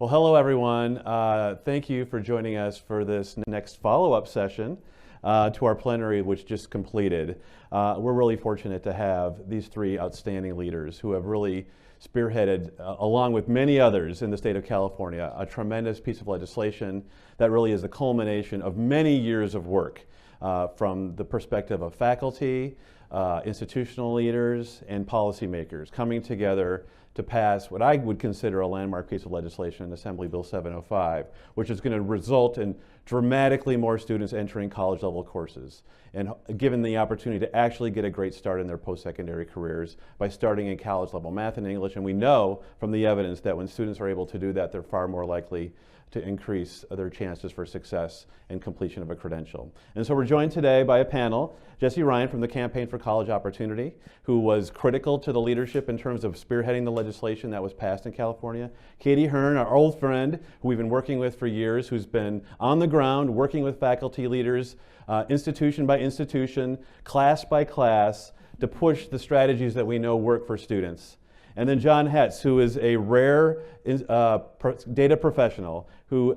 Well, hello everyone. Thank you for joining us for this next follow-up session to our plenary, which just completed. We're really fortunate to have these three outstanding leaders who have really spearheaded, along with many others in the state of California, a tremendous piece of legislation that really is the culmination of many years of work from the perspective of faculty, institutional leaders, and policymakers coming together to pass what I would consider a landmark piece of legislation, Assembly Bill 705, which is going to result in dramatically more students entering college-level courses and given the opportunity to actually get a great start in their post-secondary careers by starting in college-level math and English. And we know from the evidence that when students are able to do that, they're far more likely to increase their chances for success and completion of a credential. And so we're joined today by a panel, Jesse Ryan from the Campaign for College Opportunity, who was critical to the leadership in terms of spearheading the legislation that was passed in California. Katie Hearn, our old friend, who we've been working with for years, who's been on the ground working with faculty leaders, institution by institution, class by class, to push the strategies that we know work for students. And then John Hetz, who is a rare data professional who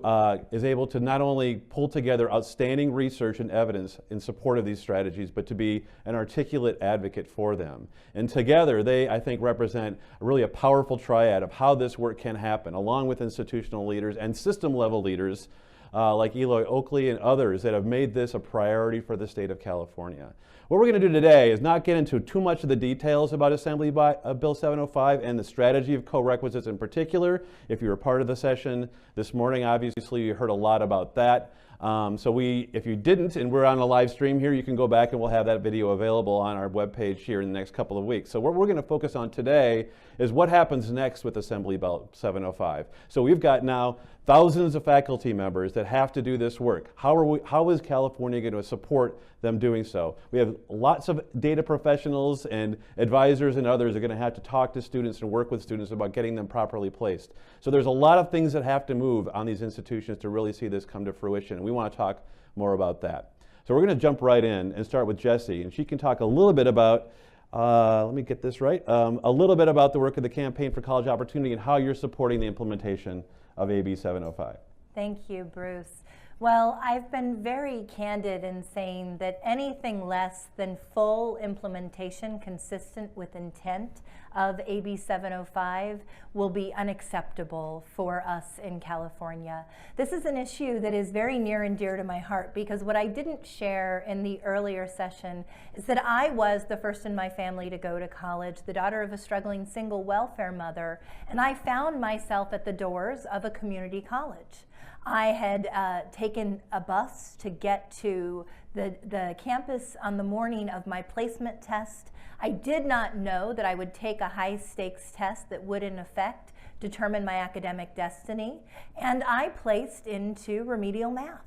is able to not only pull together outstanding research and evidence in support of these strategies, but to be an articulate advocate for them. And together, they, I think, represent really a powerful triad of how this work can happen, along with institutional leaders and system-level leaders like Eloy Oakley and others that have made this a priority for the state of California. What we're going to do today is not get into too much of the details about Assembly Bill 705 and the strategy of co-requisites in particular. If you were part of the session this morning, obviously you heard a lot about that. If you didn't, and we're on a live stream here, you can go back and we'll have that video available on our webpage here in the next couple of weeks. So what we're going to focus on today is what happens next with Assembly Bill 705. So we've got now thousands of faculty members that have to do this work. How is California going to support them doing so? We have lots of data professionals and advisors and others are going to have to talk to students and work with students about getting them properly placed. So there's a lot of things that have to move on these institutions to really see this come to fruition. We want to talk more about that. So we're going to jump right in and start with Jessie, and she can talk a little bit about, let me get this right, a little bit about the work of the Campaign for College Opportunity and how you're supporting the implementation of AB 705. Thank you, Bruce. Well, I've been very candid in saying that anything less than full implementation consistent with intent of AB 705 will be unacceptable for us in California. This is an issue that is very near and dear to my heart because what I didn't share in the earlier session is that I was the first in my family to go to college, the daughter of a struggling single welfare mother, and I found myself at the doors of a community college. I had taken a bus to get to the campus on the morning of my placement test. I did not know that I would take a high-stakes test that would, in effect, determine my academic destiny, and I placed into remedial math.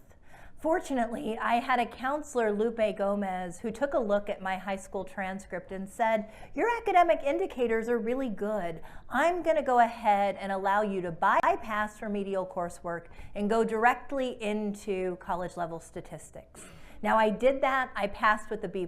Fortunately, I had a counselor, Lupe Gomez, who took a look at my high school transcript and said, "Your academic indicators are really good. I'm going to go ahead and allow you to bypass remedial coursework and go directly into college-level statistics." Now, I did that. I passed with a B+,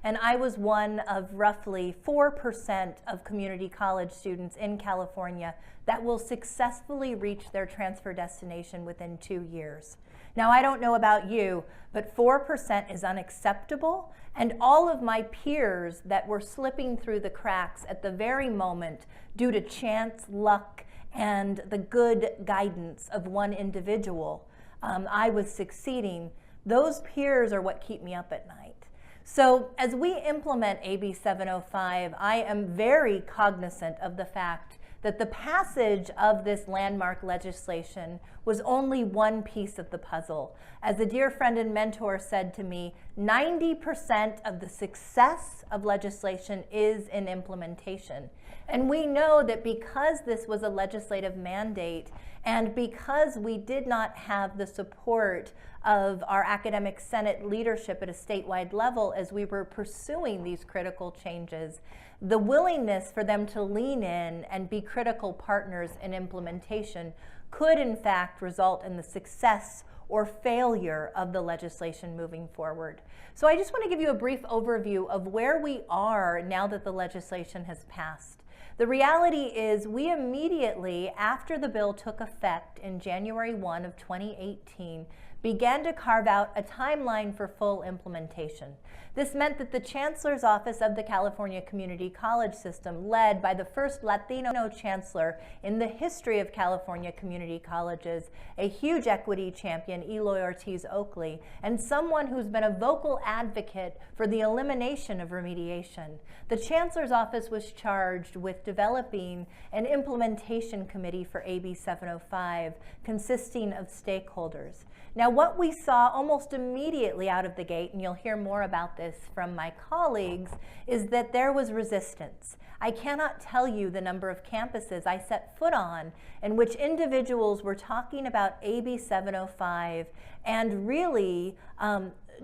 and I was one of roughly 4% of community college students in California that will successfully reach their transfer destination within 2 years. Now, I don't know about you, but 4% is unacceptable, and all of my peers that were slipping through the cracks at the very moment due to chance, luck, and the good guidance of one individual, I was succeeding. Those peers are what keep me up at night. So as we implement AB 705, I am very cognizant of the fact that the passage of this landmark legislation was only one piece of the puzzle. As a dear friend and mentor said to me, 90% of the success of legislation is in implementation. And we know that because this was a legislative mandate and because we did not have the support of our academic senate leadership at a statewide level as we were pursuing these critical changes, the willingness for them to lean in and be critical partners in implementation could in fact result in the success or failure of the legislation moving forward. So I just want to give you a brief overview of where we are now that the legislation has passed. The reality is we immediately, after the bill took effect in January 1 of 2018, began to carve out a timeline for full implementation. This meant that the Chancellor's Office of the California Community College System, led by the first Latino chancellor in the history of California community colleges, a huge equity champion, Eloy Ortiz Oakley, and someone who's been a vocal advocate for the elimination of remediation. The Chancellor's Office was charged with developing an implementation committee for AB 705, consisting of stakeholders. Now, what we saw almost immediately out of the gate, and you'll hear more about this from my colleagues, is that there was resistance. I cannot tell you the number of campuses I set foot on in which individuals were talking about AB 705 and really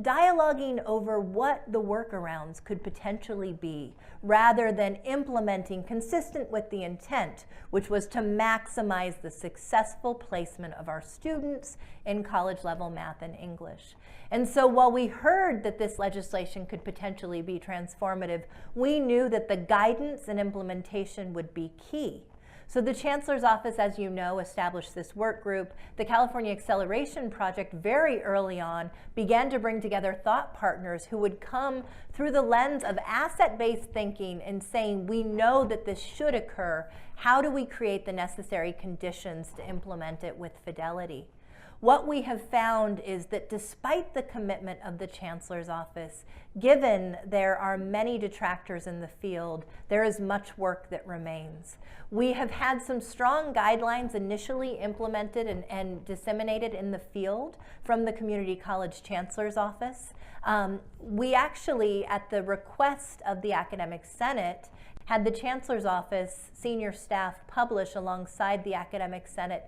dialoguing over what the workarounds could potentially be, rather than implementing consistent with the intent, which was to maximize the successful placement of our students in college-level math and English. And so while we heard that this legislation could potentially be transformative, we knew that the guidance and implementation would be key. So the Chancellor's Office, as you know, established this work group. The California Acceleration Project very early on began to bring together thought partners who would come through the lens of asset-based thinking and saying, we know that this should occur. How do we create the necessary conditions to implement it with fidelity? What we have found is that despite the commitment of the Chancellor's Office, given there are many detractors in the field, there is much work that remains. We have had some strong guidelines initially implemented and disseminated in the field from the Community College Chancellor's Office. We actually, at the request of the Academic Senate, had the Chancellor's Office senior staff publish alongside the Academic Senate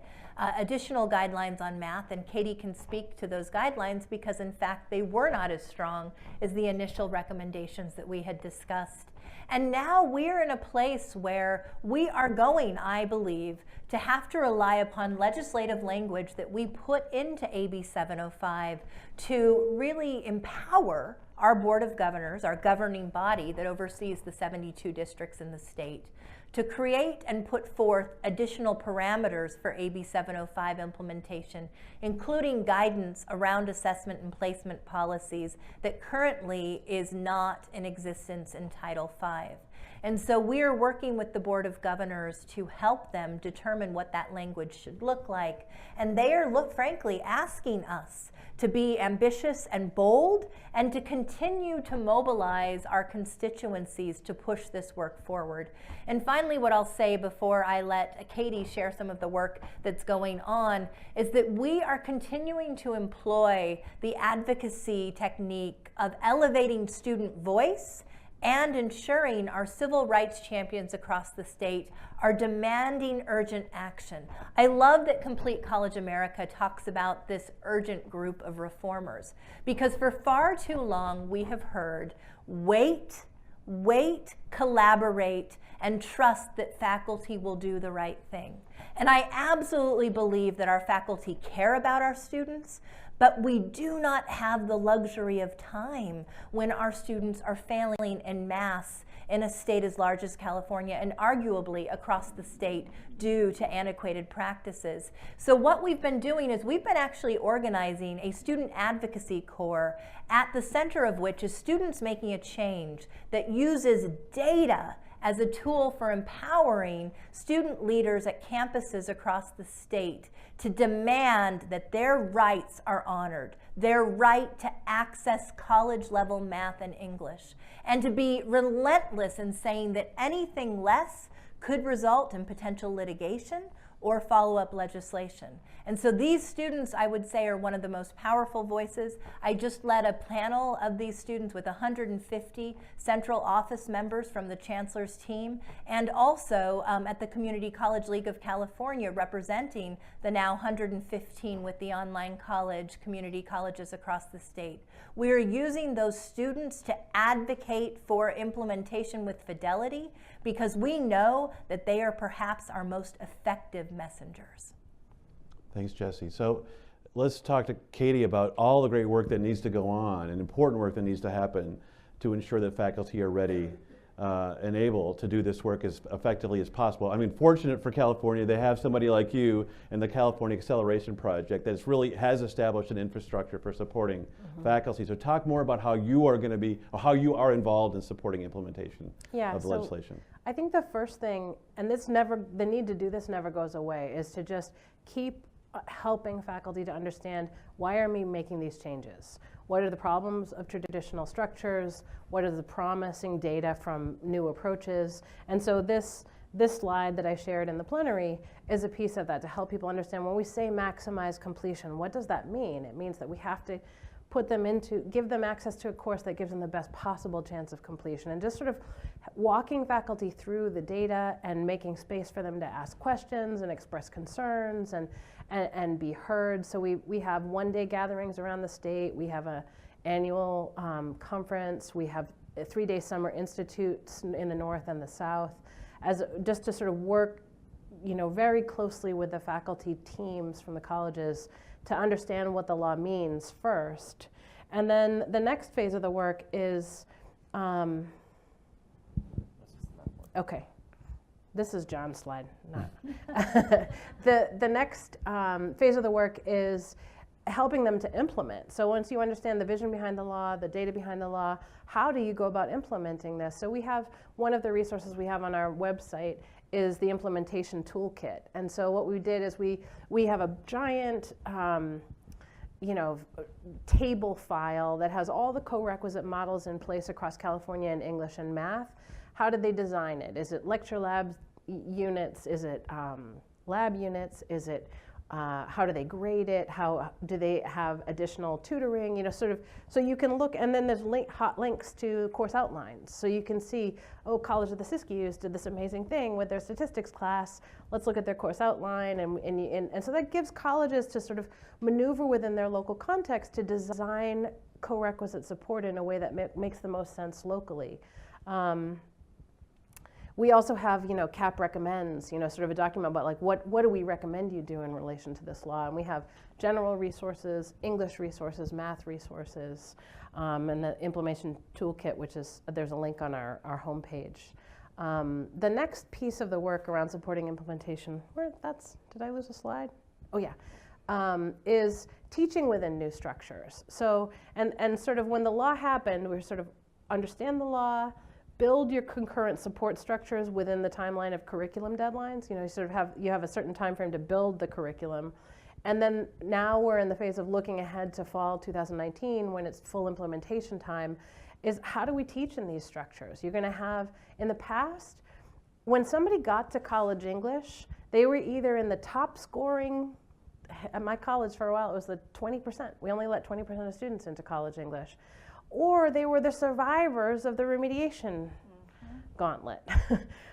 additional guidelines on math, and Katie can speak to those guidelines because in fact they were not as strong as the initial recommendations that we had discussed. And now we're in a place where we are going, I believe, to have to rely upon legislative language that we put into AB 705 to really empower our Board of Governors, our governing body that oversees the 72 districts in the state, to create and put forth additional parameters for AB 705 implementation, including guidance around assessment and placement policies that currently is not in existence in Title V. And so we are working with the Board of Governors to help them determine what that language should look like. And they are, frankly, asking us to be ambitious and bold and to continue to mobilize our constituencies to push this work forward. And finally, what I'll say before I let Katie share some of the work that's going on is that we are continuing to employ the advocacy technique of elevating student voice and ensuring our civil rights champions across the state are demanding urgent action. I love that Complete College America talks about this urgent group of reformers, because for far too long we have heard, wait, collaborate, and trust that faculty will do the right thing. And I absolutely believe that our faculty care about our students, but we do not have the luxury of time when our students are failing en masse in a state as large as California and arguably across the state due to antiquated practices. So what we've been doing is we've been actually organizing a student advocacy corps, at the center of which is students making a change that uses data as a tool for empowering student leaders at campuses across the state to demand that their rights are honored, their right to access college-level math and English, and to be relentless in saying that anything less could result in potential litigation or follow-up legislation. And so these students, I would say, are one of the most powerful voices. I just led a panel of these students with 150 central office members from the Chancellor's team, and also at the Community College League of California, representing the now 115 with the online college, community colleges across the state. We are using those students to advocate for implementation with fidelity, because we know that they are perhaps our most effective messengers. Thanks, Jessie. So let's talk to Katie about all the great work that needs to go on and important work that needs to happen to ensure that faculty are ready and able to do this work as effectively as possible. I mean, fortunate for California, they have somebody like you in the California Acceleration Project that really has established an infrastructure for supporting faculty. So talk more about how you are going to be, or how you are involved in supporting implementation of the legislation. I think the first thing, and the need to do this never goes away, is to just keep helping faculty to understand, why are we making these changes? What are the problems of traditional structures? What are the promising data from new approaches? And so this slide that I shared in the plenary is a piece of that, to help people understand, when we say maximize completion, what does that mean? It means that we have to give them access to a course that gives them the best possible chance of completion, and just sort of walking faculty through the data and making space for them to ask questions and express concerns and be heard. So we have one-day gatherings around the state. We have an annual conference. We have 3-day summer institutes in the north and the south, just to sort of work, very closely with the faculty teams from the colleges to understand what the law means first. And then the next phase of the work is, okay, this is John's slide, not. The next phase of the work is helping them to implement. So once you understand the vision behind the law, the data behind the law, how do you go about implementing this? So we have, one of the resources we have on our website is the implementation toolkit. And so what we did is we have a giant table file that has all the co-requisite models in place across California in English and math. How did they design it? Is it lecture lab units? Is it lab units? Is it how do they grade it? How do they have additional tutoring? So you can look, and then there's hot links to course outlines. So you can see, College of the Siskiyous did this amazing thing with their statistics class. Let's look at their course outline. And so that gives colleges to sort of maneuver within their local context to design co-requisite support in a way that makes the most sense locally. We also have, CAP recommends, sort of a document about like what do we recommend you do in relation to this law. And we have general resources, English resources, math resources, and the implementation toolkit, which is, there's a link on our homepage. The next piece of the work around supporting implementation, did I lose a slide? Oh yeah, is teaching within new structures. So, and sort of when the law happened, we sort of understand the law, build your concurrent support structures within the timeline of curriculum deadlines. You have a certain time frame to build the curriculum. And then now we're in the phase of looking ahead to fall 2019, when it's full implementation time, is how do we teach in these structures? You're gonna have, in the past, when somebody got to college English, they were either in the top scoring, at my college for a while, it was the 20%. We only let 20% of students into college English. Or they were the survivors of the remediation gauntlet.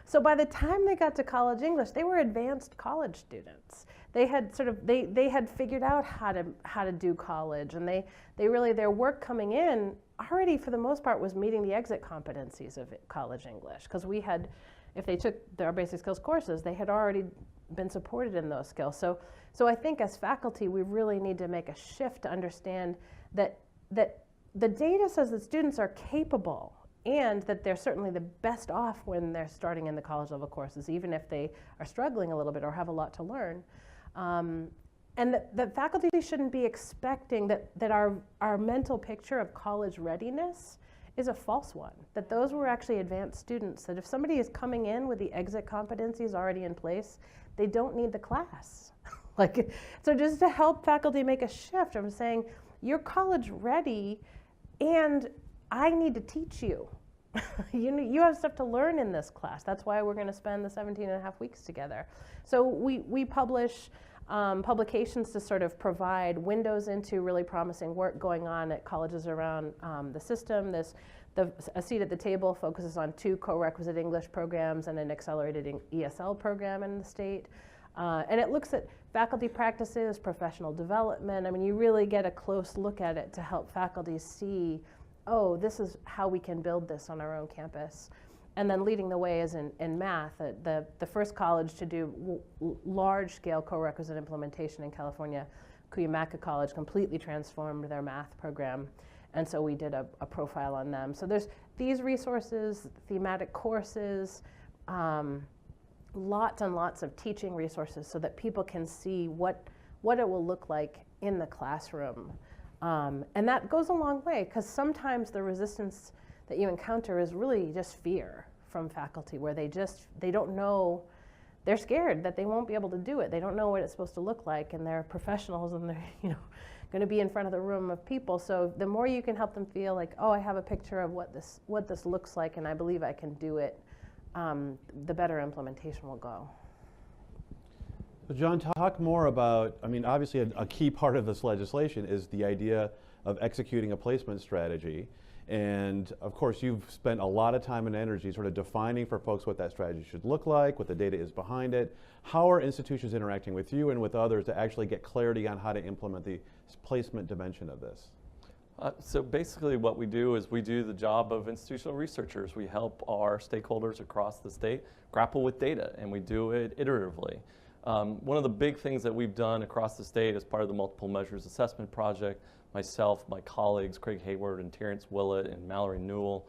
So by the time they got to college English, they were advanced college students. They had they had figured out how to do college, and they really, their work coming in already for the most part was meeting the exit competencies of college English, because we had, if they took our basic skills courses, they had already been supported in those skills. So I think as faculty, we really need to make a shift to understand that the data says that students are capable, and that they're certainly the best off when they're starting in the college level courses, even if they are struggling a little bit or have a lot to learn. And that faculty shouldn't be expecting that our mental picture of college readiness is a false one, that those were actually advanced students, that if somebody is coming in with the exit competencies already in place, they don't need the class. So just to help faculty make a shift, I'm saying, you're college ready, and I need to teach you. You have stuff to learn in this class. That's why we're going to spend the 17 and a half weeks together. So we publish publications to sort of provide windows into really promising work going on at colleges around the system. A seat at the table focuses on 2 co-requisite English programs and an accelerated ESL program in the state. And it looks at faculty practices, professional development. I mean, you really get a close look at it to help faculty see, this is how we can build this on our own campus. And then leading the way is in math. The first college to do large-scale co-requisite implementation in California, Cuyamaca College completely transformed their math program. And so we did a profile on them. So there's these resources, thematic courses, lots and lots of teaching resources so that people can see what it will look like in the classroom. And that goes a long way, because sometimes the resistance that you encounter is really just fear from faculty, where they don't know, they're scared that they won't be able to do it. They don't know what it's supposed to look like, and they're professionals, and they're going to be in front of the room of people. So the more you can help them feel like, oh, I have a picture of what this looks like, and I believe I can do it, the better implementation will go. So John, talk more about, I mean, obviously a key part of this legislation is the idea of executing a placement strategy. And of course, you've spent a lot of time and energy sort of defining for folks what that strategy should look like, what the data is behind it. How are institutions interacting with you and with others to actually get clarity on how to implement the placement dimension of this? So basically what we do is we do the job of institutional researchers. We help our stakeholders across the state grapple with data, and we do it iteratively. One of the big things that we've done across the state as part of the Multiple Measures Assessment Project, myself, my colleagues, Craig Hayward and Terrence Willett and Mallory Newell,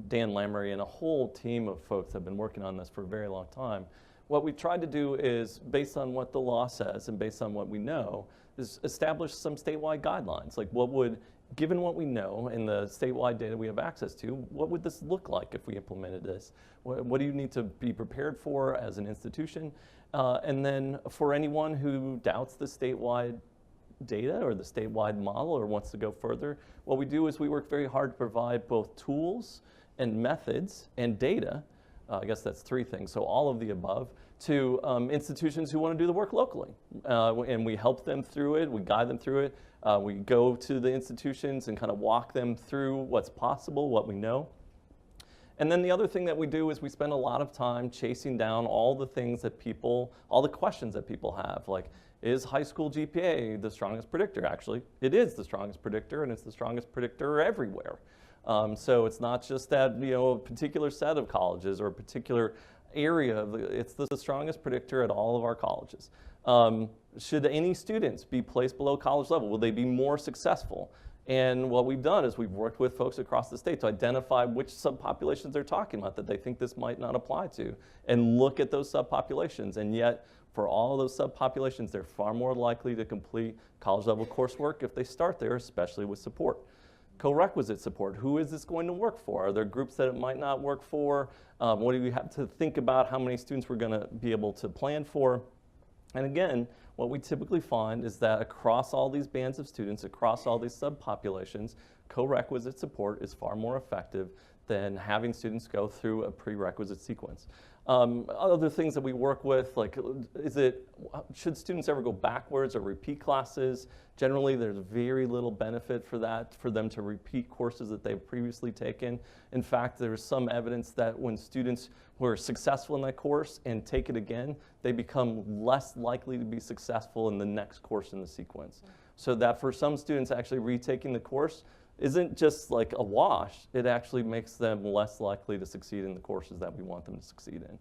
Dan Lamery, and a whole team of folks have been working on this for a very long time. What we tried to do is, based on what the law says and based on what we know, is establish some statewide guidelines. Like what would, given what we know and the statewide data we have access to, what would this look like if we implemented this? What do you need to be prepared for as an institution? And then for anyone who doubts the statewide data or the statewide model or wants to go further, what we do is we work very hard to provide both tools and methods and data, I guess that's three things, so all of the above, to institutions who want to do the work locally. And we help them through it, we guide them through it, we go to the institutions and kind of walk them through what's possible, what we know. And then the other thing that we do is we spend a lot of time chasing down all the things that people, all the questions that people have, like, is high school GPA the strongest predictor? Actually, it is the strongest predictor, and it's the strongest predictor everywhere. So it's not just that, a particular set of colleges or a particular area, it's the strongest predictor at all of our colleges. Should any students be placed below college level? Will they be more successful? And what we've done is we've worked with folks across the state to identify which subpopulations they're talking about that they think this might not apply to, and look at those subpopulations. And yet, for all of those subpopulations, they're far more likely to complete college level coursework if they start there, especially with support. Corequisite support, who is this going to work for? Are there groups that it might not work for? What do we have to think about? How many students we're going to be able to plan for? And again, what we typically find is that across all these bands of students, across all these subpopulations, corequisite support is far more effective than having students go through a prerequisite sequence. Other things that we work with, like, should students ever go backwards or repeat classes? Generally, there's very little benefit for that, for them to repeat courses that they've previously taken. In fact, there's some evidence that when students who are successful in that course and take it again, they become less likely to be successful in the next course in the sequence. So that for some students, actually retaking the course isn't just like a wash, it actually makes them less likely to succeed in the courses that we want them to succeed in.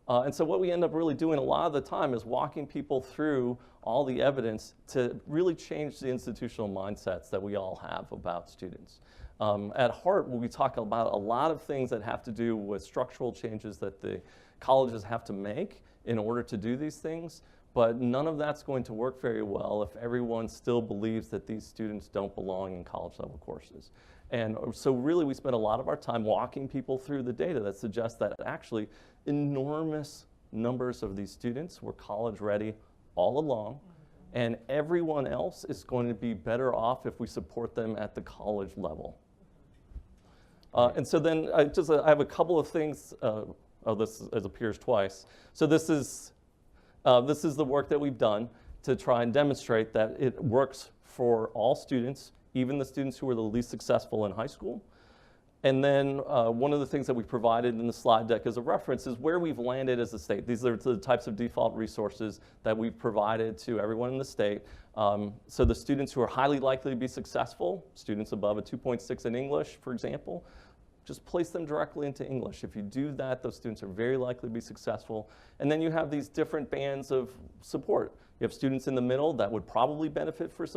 And so what we end up really doing a lot of the time is walking people through all the evidence to really change the institutional mindsets that we all have about students. At Heart, we talk about a lot of things that have to do with structural changes that the colleges have to make in order to do these things. But none of that's going to work very well if everyone still believes that these students don't belong in college level courses. And so really we spend a lot of our time walking people through the data that suggests that actually enormous numbers of these students were college ready all along, and everyone else is going to be better off if we support them at the college level. And so then I have a couple of things, this appears twice. So this is the work that we've done to try and demonstrate that it works for all students, even the students who are the least successful in high school. And then one of the things that we provided in the slide deck as a reference is where we've landed as a state. These are the types of default resources that we've provided to everyone in the state. So the students who are highly likely to be successful, students above a 2.6 in English, for example, just place them directly into English. If you do that, those students are very likely to be successful. And then you have these different bands of support. You have students in the middle that would probably benefit from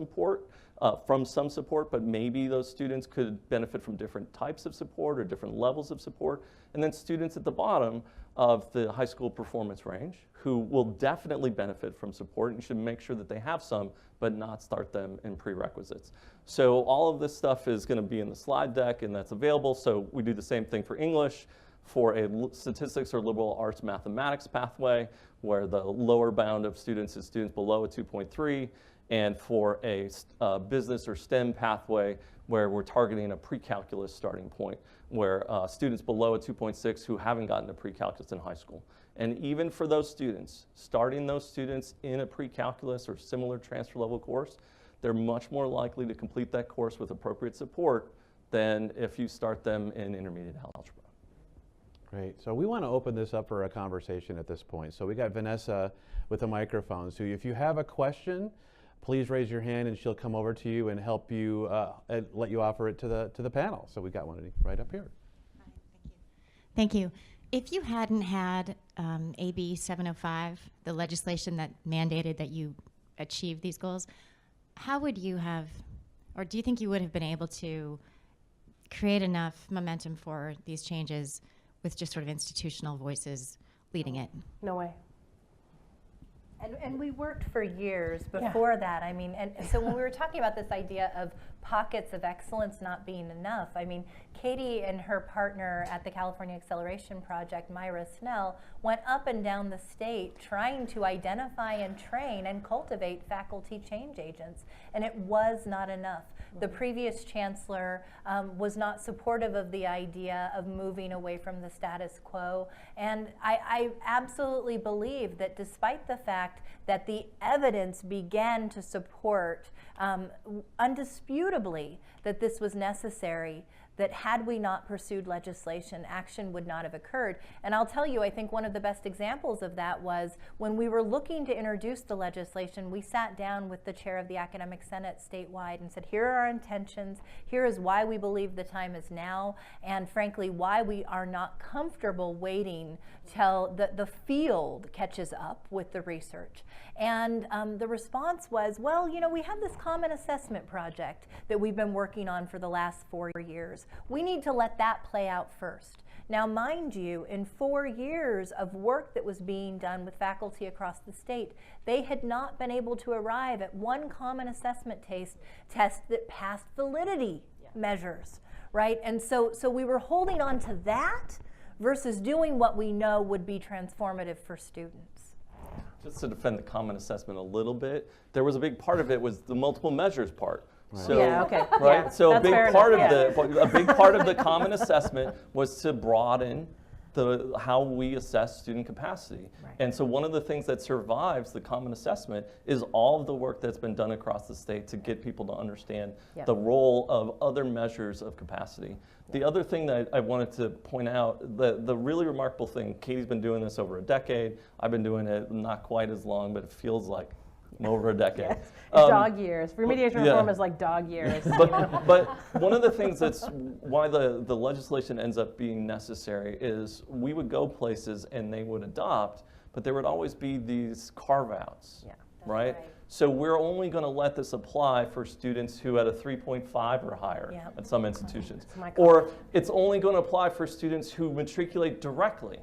some support, but maybe those students could benefit from different types of support or different levels of support. And then students at the bottom of the high school performance range who will definitely benefit from support, and you should make sure that they have some, but not start them in prerequisites. So all of this stuff is going to be in the slide deck, and that's available. So we do the same thing for English, for a statistics or liberal arts mathematics pathway, where the lower bound of students is students below a 2.3, and for a business or STEM pathway, where we're targeting a pre-calculus starting point, where students below a 2.6 who haven't gotten to pre-calculus in high school. And even for those students, starting those students in a pre-calculus or similar transfer level course, they're much more likely to complete that course with appropriate support than if you start them in intermediate algebra. Great. So we want to open this up for a conversation at this point. So we got Vanessa with a microphone. So if you have a question, please raise your hand and she'll come over to you and help you, and let you offer it to the panel. So we got one right up here. Hi, thank you. If you hadn't had AB 705, the legislation that mandated that you achieve these goals, how would you have, or do you think you would have been able to create enough momentum for these changes with just sort of institutional voices leading it? No way. And we worked for years before that. I mean, and so when we were talking about this idea of pockets of excellence not being enough, I mean, Katie and her partner at the California Acceleration Project, Myra Snell, went up and down the state trying to identify and train and cultivate faculty change agents, and it was not enough. The previous chancellor was not supportive of the idea of moving away from the status quo, and I absolutely believe that despite the fact that the evidence began to support undisputably that this was necessary, that had we not pursued legislation, action would not have occurred. And I'll tell you, I think one of the best examples of that was when we were looking to introduce the legislation, we sat down with the chair of the Academic Senate statewide and said, here are our intentions, here is why we believe the time is now, and frankly, why we are not comfortable waiting till the field catches up with the research. And the response was, well, you know, we have this common assessment project that we've been working on for the last 4 years. We need to let that play out first. Now, mind you, in 4 years of work that was being done with faculty across the state, they had not been able to arrive at one common assessment test that passed validity measures, right? And so we were holding on to that versus doing what we know would be transformative for students. Just to defend the common assessment a little bit, there was a big part of it was the multiple measures part. Right. So, Yeah, okay. right? Yeah, So a that's big fair part enough, of a big part of the common assessment was to broaden how we assess student capacity. Right. And so one of the things that survives the common assessment is all of the work that's been done across the state to get people to understand the role of other measures of capacity. The other thing that I wanted to point out, the really remarkable thing, Katie's been doing this over a decade. I've been doing it not quite as long, but it feels like over a decade. Yes. It's dog years. Remediation reform is like dog years. But one of the things that's why the legislation ends up being necessary is we would go places and they would adopt, but there would always be these carve-outs, right? So we're only going to let this apply for students who had a 3.5 or higher at some institutions. Or it's only going to apply for students who matriculate directly,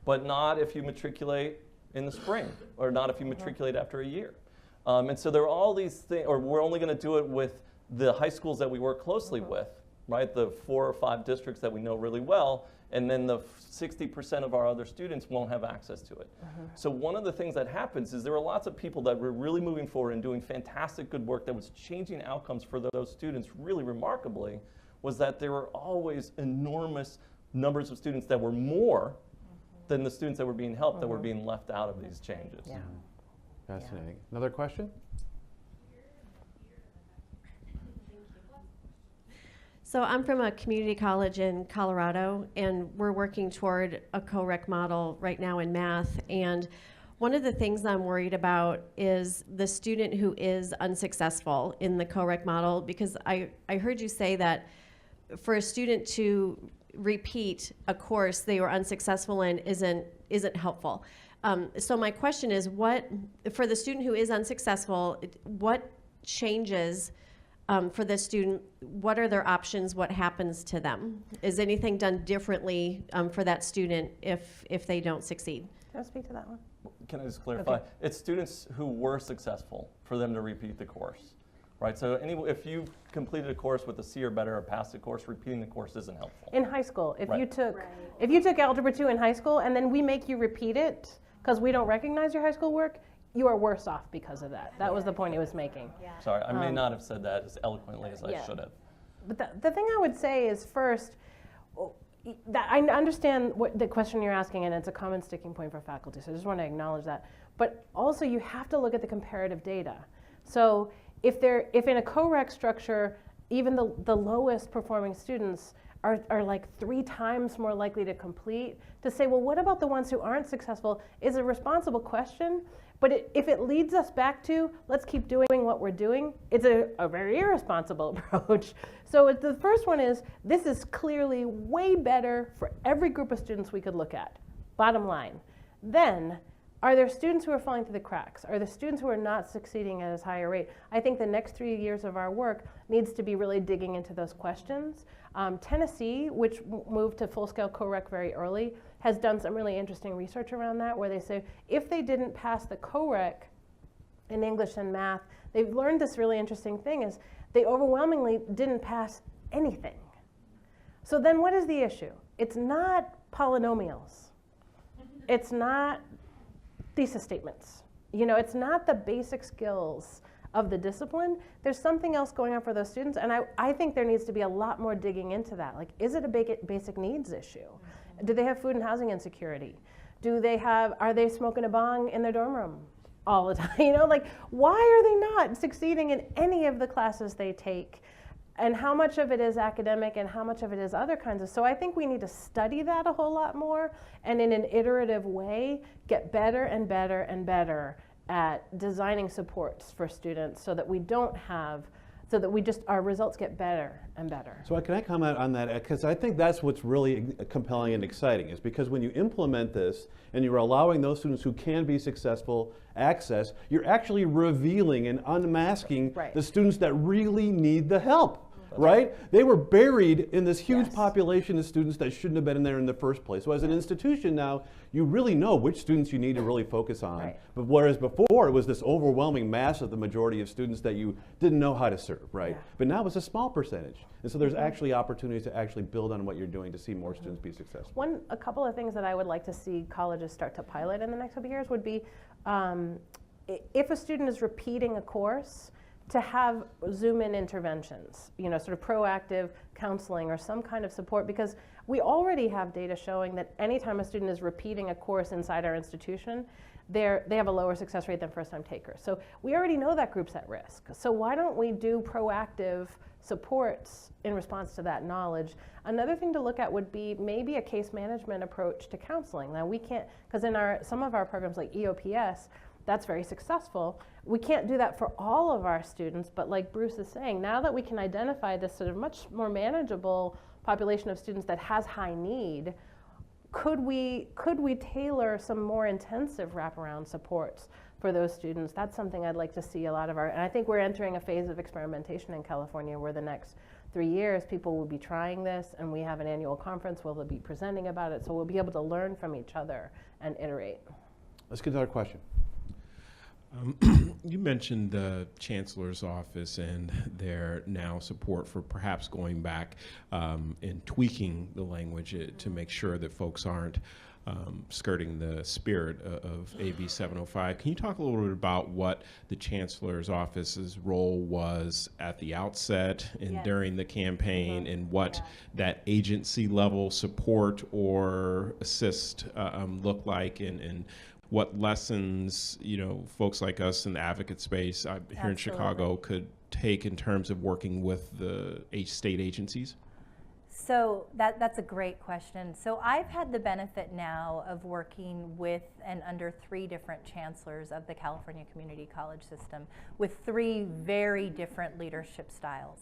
but not if you matriculate in the spring, or not if you matriculate after a year. And so there are all these things, or we're only going to do it with the high schools that we work closely with, right? The 4 or 5 districts that we know really well, and then the 60% of our other students won't have access to it. So one of the things that happens is there were lots of people that were really moving forward and doing fantastic good work that was changing outcomes for those students really remarkably, was that there were always enormous numbers of students that were more than the students that were being helped that were being left out of these changes. Yeah. Fascinating. Another question? So I'm from a community college in Colorado, and we're working toward a co-rec model right now in math. And one of the things I'm worried about is the student who is unsuccessful in the co-rec model, because I heard you say that for a student to repeat a course they were unsuccessful in isn't helpful. So my question is, what for the student who is unsuccessful, what changes for the student? What are their options? What happens to them? Is anything done differently for that student if they don't succeed? Can I speak to that one? Can I just clarify? Okay. It's students who were successful for them to repeat the course, right? So if you completed a course with a C or better or passed the course, repeating the course isn't helpful. In high school, if Right. you took Algebra 2 in high school and then we make you repeat it because we don't recognize your high school work, you are worse off because of that. That was the point he was making. Yeah. Sorry, I may not have said that as eloquently as I yeah. should have. But the thing I would say is first, that I understand what the question you're asking, and it's a common sticking point for faculty, so I just want to acknowledge that. But also you have to look at the comparative data. So if in a co-rec structure, even the lowest performing students are like 3 times more likely to complete, to say, well, what about the ones who aren't successful is a responsible question. But if it leads us back to, let's keep doing what we're doing, it's a very irresponsible approach. So the first one is, this is clearly way better for every group of students we could look at, bottom line. Then, are there students who are falling through the cracks? Are there students who are not succeeding at as high a rate? I think the next 3 years of our work needs to be really digging into those questions. Tennessee, which moved to full-scale co-rec very early, has done some really interesting research around that, where they say if they didn't pass the co-rec in English and math, they've learned this really interesting thing is they overwhelmingly didn't pass anything. So then what is the issue? It's not polynomials. It's not thesis statements. You know, it's not the basic skills of the discipline. There's something else going on for those students, and I think there needs to be a lot more digging into that. Like, is it a basic needs issue? Do they have food and housing insecurity? Are they smoking a bong in their dorm room all the time? You know, like, why are they not succeeding in any of the classes they take? And how much of it is academic and how much of it is other kinds of, so I think we need to study that a whole lot more and in an iterative way get better and better and better at designing supports for students so that we don't have, so that our results get better and better. So can I comment on that? Because I think that's what's really compelling and exciting, is because when you implement this and you're allowing those students who can be successful access, you're actually revealing and unmasking Right. the students that really need the help. Right? They were buried in this huge Yes. population of students that shouldn't have been in there in the first place. So as an institution now, you really know which students you need to really focus on. Right. But whereas before it was this overwhelming mass of the majority of students that you didn't know how to serve, right? Yeah. But now it's a small percentage. And so there's actually opportunities to actually build on what you're doing to see more students be successful. A couple of things that I would like to see colleges start to pilot in the next couple of years would be, if a student is repeating a course, to have Zoom-in interventions, you know, sort of proactive counseling or some kind of support, because we already have data showing that anytime a student is repeating a course inside our institution, they have a lower success rate than first-time takers. So we already know that group's at risk. So why don't we do proactive supports in response to that knowledge? Another thing to look at would be maybe a case management approach to counseling. Now we can't, because in some of our programs like EOPS, that's very successful. We can't do that for all of our students, but like Bruce is saying, now that we can identify this sort of much more manageable population of students that has high need, could we tailor some more intensive wraparound supports for those students? That's something I'd like to see a lot of and I think we're entering a phase of experimentation in California where the next 3 years people will be trying this, and we have an annual conference where they'll be presenting about it, so we'll be able to learn from each other and iterate. Let's get to our question. You mentioned the chancellor's office and their now support for perhaps going back and tweaking the language to make sure that folks aren't skirting the spirit of AB 705. Can you talk a little bit about what the chancellor's office's role was at the outset and Yes. during the campaign, and what that agency level support or assist looked like, and what lessons, you know, folks like us in the advocate space here in Absolutely. Chicago could take in terms of working with the state agencies? So that's a great question. So I've had the benefit now of working with and under 3 different chancellors of the California Community College system with 3 very different leadership styles.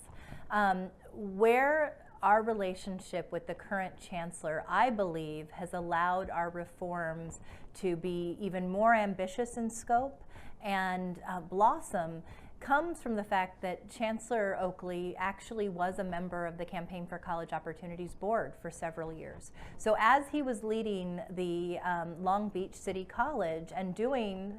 Where our relationship with the current chancellor, I believe, has allowed our reforms to be even more ambitious in scope and blossom, comes from the fact that Chancellor Oakley actually was a member of the Campaign for College Opportunities Board for several years. So as he was leading the Long Beach City College and doing,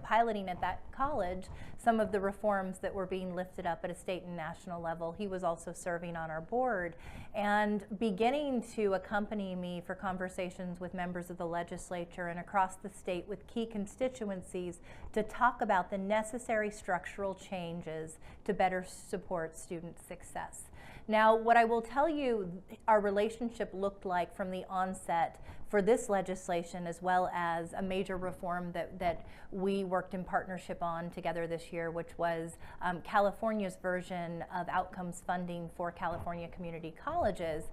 piloting at that college some of the reforms that were being lifted up at a state and national level, he was also serving on our board and beginning to accompany me for conversations with members of the legislature and across the state with key constituencies to talk about the necessary structural changes to better support student success. Now, what I will tell you our relationship looked like from the onset for this legislation, as well as a major reform that we worked in partnership on together this year, which was California's version of outcomes funding for California community colleges,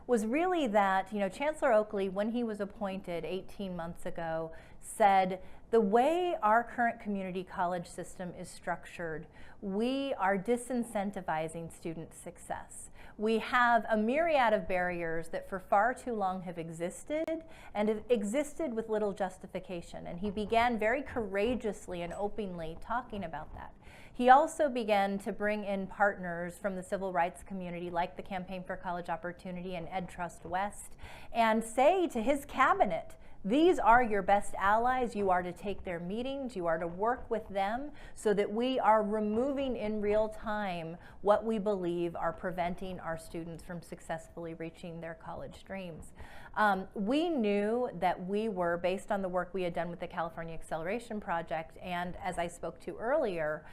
was really that, Chancellor Oakley, when he was appointed 18 months ago, said, the way our current community college system is structured, we are disincentivizing student success. We have a myriad of barriers that for far too long have existed and have existed with little justification. And he began very courageously and openly talking about that. He also began to bring in partners from the civil rights community like the Campaign for College Opportunity and Ed Trust West and say to his cabinet, these are your best allies. You are to take their meetings. You are to work with them so that we are removing in real time what we believe are preventing our students from successfully reaching their college dreams. We knew that we were, based on the work we had done with the California Acceleration Project, and as I spoke to earlier,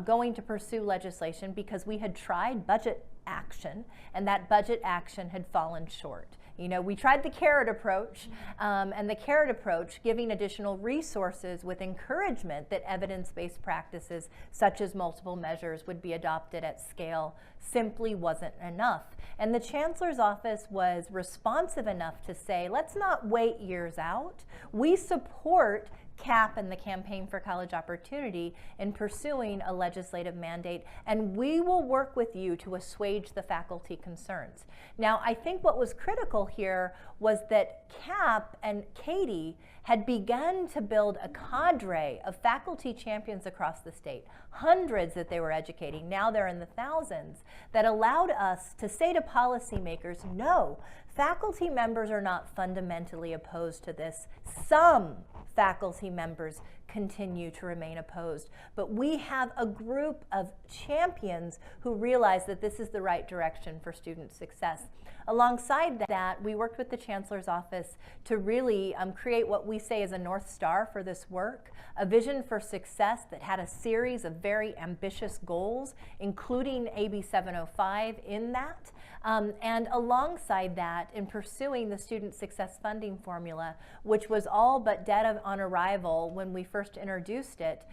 going to pursue legislation because we had tried budget action, and that budget action had fallen short. We tried the carrot approach, and the carrot approach, giving additional resources with encouragement that evidence-based practices such as multiple measures would be adopted at scale, simply wasn't enough. And the Chancellor's office was responsive enough to say, let's not wait years out. We support CAP and the Campaign for College Opportunity in pursuing a legislative mandate, and we will work with you to assuage the faculty concerns. Now, I think what was critical here was that CAP and Katie had begun to build a cadre of faculty champions across the state, hundreds that they were educating, now they're in the thousands, that allowed us to say to policymakers, no, faculty members are not fundamentally opposed to this. Some faculty members continue to remain opposed, but we have a group of champions who realize that this is the right direction for student success. Alongside that, we worked with the Chancellor's office to really create what we say is a North Star for this work, a vision for success that had a series of very ambitious goals, including AB 705 in that. And alongside that, in pursuing the student success funding formula, which was all but dead on arrival when we first introduced it,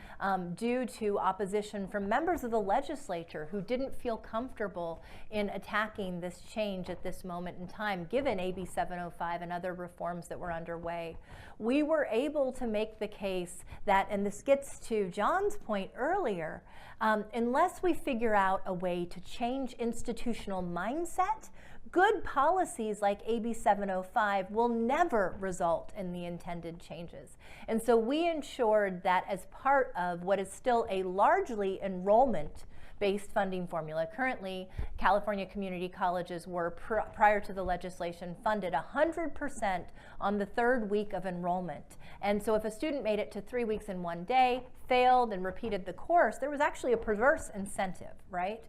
due to opposition from members of the legislature who didn't feel comfortable in attacking this change at this moment in time, given AB 705 and other reforms that were underway. We were able to make the case that, and this gets to John's point earlier, unless we figure out a way to change institutional mindset, good policies like AB 705 will never result in the intended changes. And so we ensured that as part of what is still a largely enrollment-based funding formula. Currently, California community colleges were, prior to the legislation, funded 100% on the third week of enrollment. And so if a student made it to 3 weeks in one day, failed and repeated the course, there was actually a perverse incentive, right?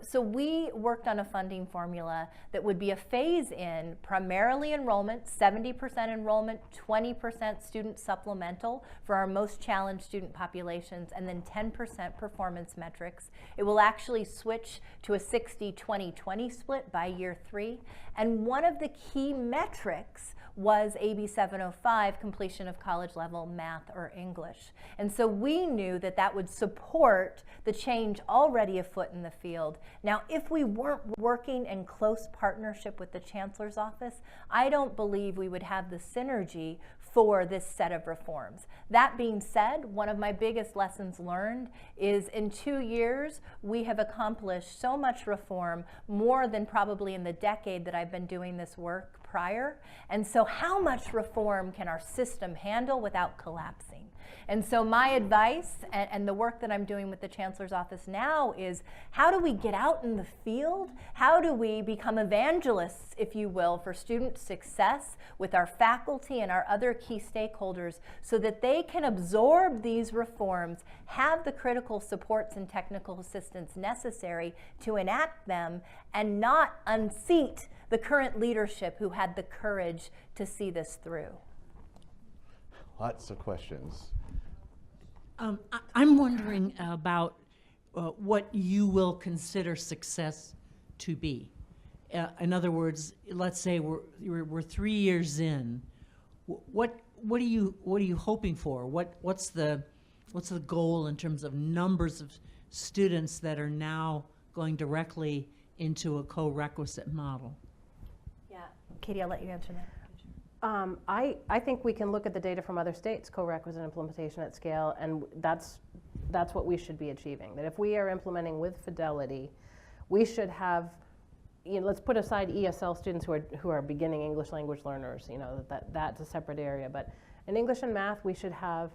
So we worked on a funding formula that would be a phase-in, primarily enrollment, 70% enrollment, 20% student supplemental for our most challenged student populations, and then 10% performance metrics. It will actually switch to a 60-20-20 split by year 3. And one of the key metrics was AB 705, completion of college level math or English. And so we knew that that would support the change already afoot in the field. Now, if we weren't working in close partnership with the Chancellor's office, I don't believe we would have the synergy for this set of reforms. That being said, one of my biggest lessons learned is in 2 years, we have accomplished so much reform, more than probably in the decade that I've been doing this work prior. And so how much reform can our system handle without collapsing? And so my advice and the work that I'm doing with the Chancellor's office now is, how do we get out in the field? How do we become evangelists, if you will, for student success with our faculty and our other key stakeholders so that they can absorb these reforms, have the critical supports and technical assistance necessary to enact them, and not unseat the current leadership who had the courage to see this through? Lots of questions. I'm wondering about what you will consider success to be. In other words, let's say we're 3 years in. What are you hoping for? What's the goal in terms of numbers of students that are now going directly into a co-requisite model? Yeah, Katie, I'll let you answer that. I think we can look at the data from other states, co-requisite implementation at scale, and that's what we should be achieving. That if we are implementing with fidelity, we should have, let's put aside ESL students who are beginning English language learners, that's a separate area. But in English and math, we should have,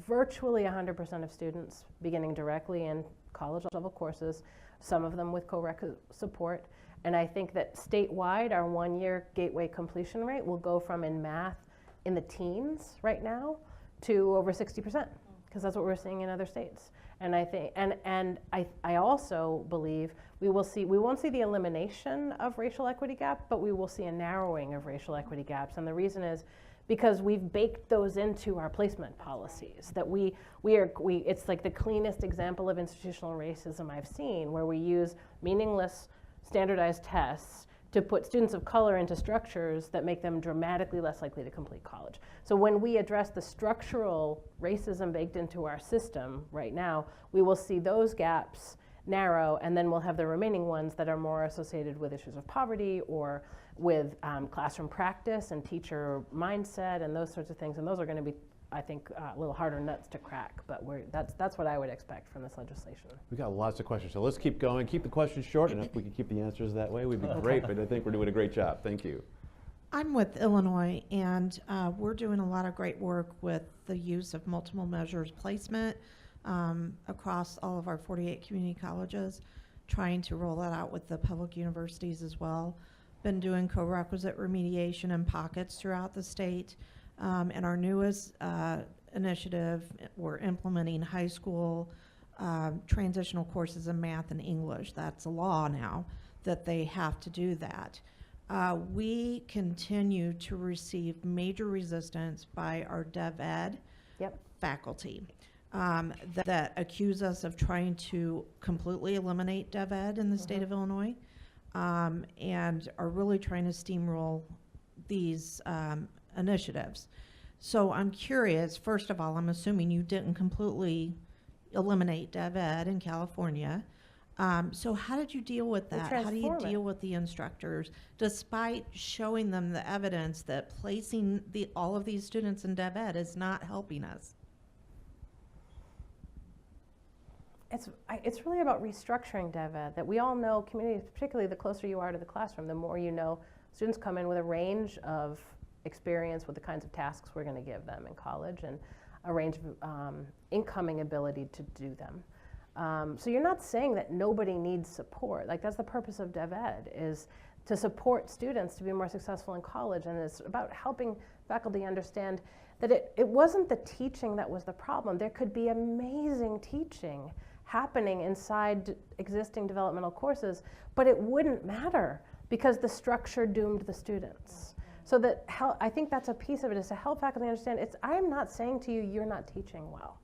virtually 100% of students beginning directly in college level courses, some of them with co-requisite support. And I think that statewide, our 1-year gateway completion rate will go from in math in the teens right now to over 60%, because that's what we're seeing in other states. And I think, and I also believe we won't see the elimination of racial equity gap, but we will see a narrowing of racial equity gaps. And the reason is because we've baked those into our placement policies. That it's like the cleanest example of institutional racism I've seen, where we use meaningless standardized tests to put students of color into structures that make them dramatically less likely to complete college. So when we address the structural racism baked into our system right now, we will see those gaps narrow, and then we'll have the remaining ones that are more associated with issues of poverty or with classroom practice and teacher mindset and those sorts of things. And those are going to be, I think, a little harder nuts to crack, but that's what I would expect from this legislation. We've got lots of questions, so let's keep going. Keep the questions short, and if we could keep the answers that way, we'd be great, but I think we're doing a great job. Thank you. I'm with Illinois, and we're doing a lot of great work with the use of multiple measures placement across all of our 48 community colleges, trying to roll that out with the public universities as well. Been doing co-requisite remediation in pockets throughout the state. And our newest initiative, we're implementing high school transitional courses in math and English. That's a law now that they have to do that. We continue to receive major resistance by our dev ed faculty that accuse us of trying to completely eliminate dev ed in the state of Illinois, and are really trying to steamroll these initiatives. So I'm curious, first of all, I'm assuming you didn't completely eliminate dev ed in California. So how did you deal with that? How do you deal with the instructors, despite showing them the evidence that placing all of these students in dev ed is not helping us? It's really about restructuring dev ed, that we all know communities, particularly the closer you are to the classroom, the more you know students come in with a range of experience with the kinds of tasks we're going to give them in college and a range of incoming ability to do them. So you're not saying that nobody needs support. Like, that's the purpose of dev ed, is to support students to be more successful in college, and it's about helping faculty understand that it wasn't the teaching that was the problem. There could be amazing teaching happening inside existing developmental courses, but it wouldn't matter because the structure doomed the students. So that I think that's a piece of it, is to help faculty understand, I am not saying to you, you're not teaching well.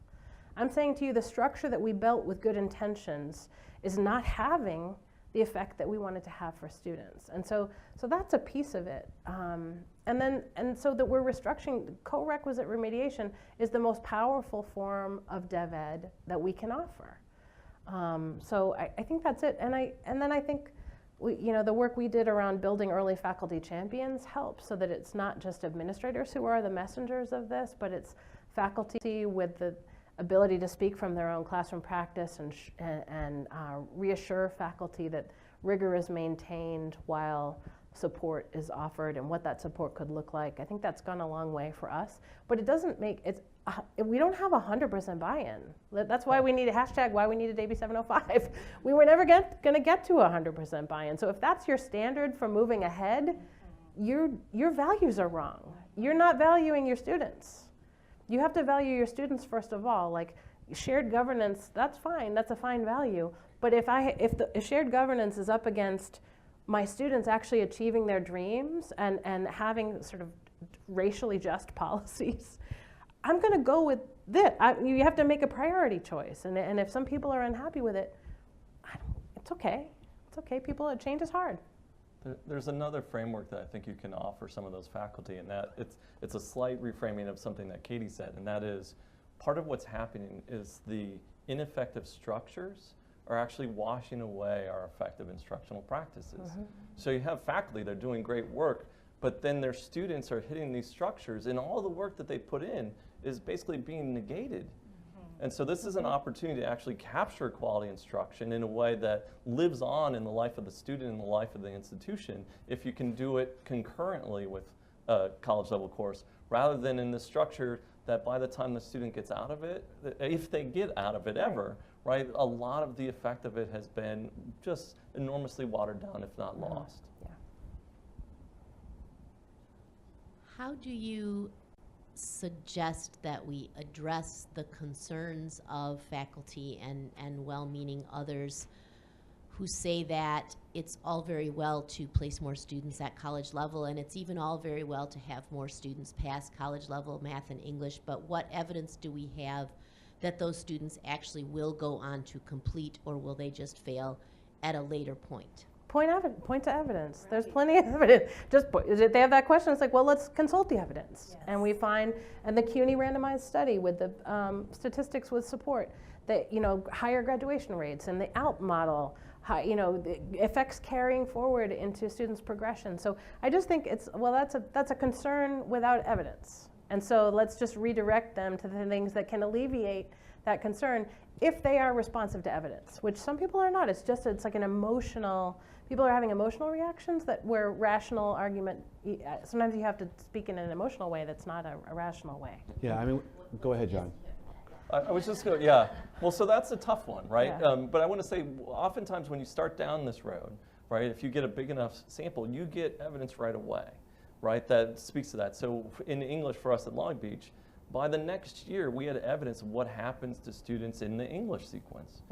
I'm saying to you, the structure that we built with good intentions is not having the the effect that we wanted to have for students. And so that's a piece of it. And so that we're restructuring, co-requisite remediation is the most powerful form of dev ed that we can offer. So I think that's it. And then I think the work we did around building early faculty champions helps, so that it's not just administrators who are the messengers of this, but it's faculty with the ability to speak from their own classroom practice and reassure faculty that rigor is maintained while support is offered, and what that support could look like. I think that's gone a long way for us, but it doesn't make it. We don't have 100% buy-in. That's why we need a hashtag, why we needed AB 705. We were never going to get to 100% buy-in. So if that's your standard for moving ahead, your values are wrong. You're not valuing your students. You have to value your students first of all. Like shared governance, that's fine. That's a fine value. But if shared governance is up against my students actually achieving their dreams and having sort of racially just policies, I'm going to go with this. You have to make a priority choice. And if some people are unhappy with it, it's okay. It's okay. Change is hard. There's another framework that I think you can offer some of those faculty, and that it's a slight reframing of something that Katie said, and that is part of what's happening is the ineffective structures are actually washing away our effective instructional practices. So you have faculty that are doing great work, but then their students are hitting these structures, and all the work that they put in is basically being negated. And so this is an opportunity to actually capture quality instruction in a way that lives on in the life of the student and the life of the institution if you can do it concurrently with a college level course, rather than in the structure that by the time the student gets out of it, if they get out of it ever, right, a lot of the effect of it has been just enormously watered down, if not lost. Yeah. How do you suggest that we address the concerns of faculty and well-meaning others who say that it's all very well to place more students at college level, and it's even all very well to have more students pass college level math and English, but what evidence do we have that those students actually will go on to complete, or will they just fail at a later point? Point to evidence. There's plenty of evidence. If they have that question, it's like, well, let's consult the evidence. Yes. And we find, and the CUNY randomized study with the statistics with support, that higher graduation rates, and the ALP model, the effects carrying forward into students' progression. So I just think that's a concern without evidence. And so let's just redirect them to the things that can alleviate that concern if they are responsive to evidence, which some people are not. It's like an emotional, people are having emotional reactions where rational argument, sometimes you have to speak in an emotional way that's not a rational way. Yeah, I mean, go ahead, John. I was just going, yeah. Well, so that's a tough one, right? Yeah. But I want to say, oftentimes when you start down this road, right, if you get a big enough sample, you get evidence right away, right, that speaks to that. So in English for us at Long Beach, by the next year, we had evidence of what happens to students in the English sequence.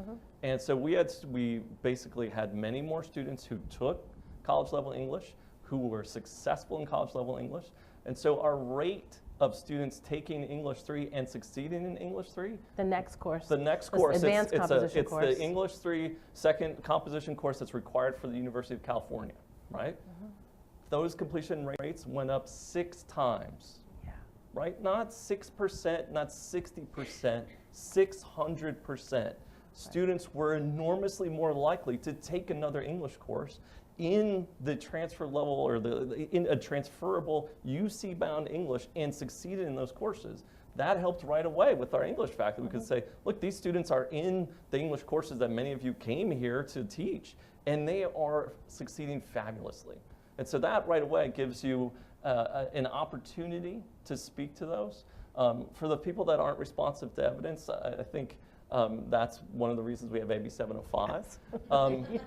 And so we basically had many more students who took college level English, who were successful in college level English. And so our rate of students taking English 3 and succeeding in English 3. The next course. The next course. Advanced composition it's course. the English 3 second composition course that's required for the University of California, right? Those completion rates went up 6 times. Right? Not 6%, not 60%, 600%. Students were enormously more likely to take another English course in the transfer level or in a transferable UC-bound English and succeeded in those courses. That helped right away with our English faculty. We could say, look, these students are in the English courses that many of you came here to teach, and they are succeeding fabulously. And so that right away gives you an opportunity to speak to those. For the people that aren't responsive to evidence, I think that's one of the reasons we have AB 705.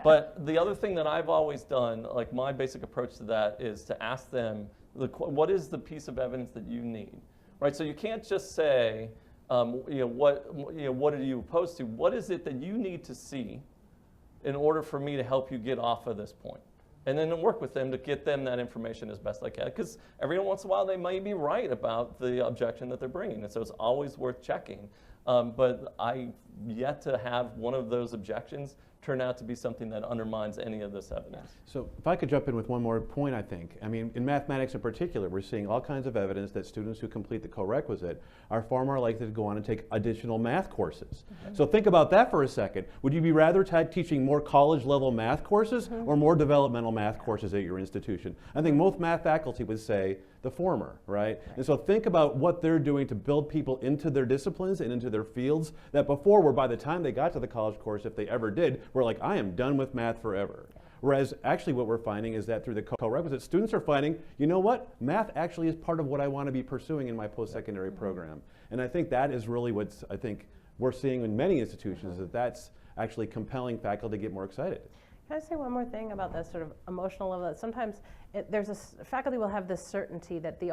But the other thing that I've always done, like my basic approach to that, is to ask them, what is the piece of evidence that you need? Right, so you can't just say, what are you opposed to? What is it that you need to see in order for me to help you get off of this point? And then to work with them to get them that information as best I can. Because every once in a while they may be right about the objection that they're bringing. And so it's always worth checking. But I've yet to have one of those objections turn out to be something that undermines any of this evidence. So if I could jump in with one more point, I think. I mean, in mathematics in particular, we're seeing all kinds of evidence that students who complete the corequisite are far more likely to go on and take additional math courses. So think about that for a second. Would you be rather teaching more college-level math courses or more developmental math courses at your institution? I think most math faculty would say the former, right? And so think about what they're doing to build people into their disciplines and into their fields that before were, by the time they got to the college course, if they ever did, were like, I am done with math forever. Whereas actually what we're finding is that through the corequisite, students are finding, you know what, math actually is part of what I want to be pursuing in my post-secondary program. And I think that is really what I think we're seeing in many institutions, that that's actually compelling faculty to get more excited. Can I say one more thing about that sort of emotional level? That sometimes faculty will have this certainty that they